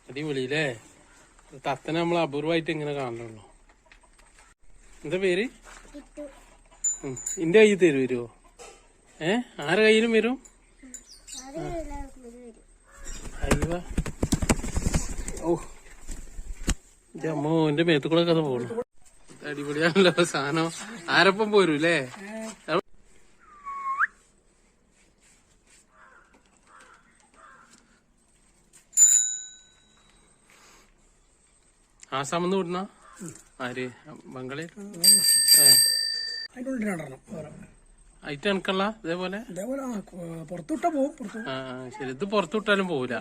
അടിപൊളിയില്ലേ? തത്തനെ നമ്മൾ അപൂർവമായിട്ട് ഇങ്ങനെ കാണുന്നുള്ളൂ. എന്താ പേര്? ഇന്റെ കയ്യിൽ വരുമോ? ആരുടെ കയ്യിലും വരും? അയ്യോ, ഓ അമ്മോ, എന്റെ മേത്തുകൂടെ കഥ പോണു. അടിപൊളിയാണല്ലോ സാധനം. ആരപ്പം പോരൂല്ലേ? ആസാമെന്ന് വിടുന്ന ആര്? ബംഗാളി ഐറ്റ് കണക്കല്ല ഇതേപോലെ പുറത്തുവിട്ടാ പോകും. ശരി, ഇത് പുറത്തുവിട്ടാലും പോവില്ല.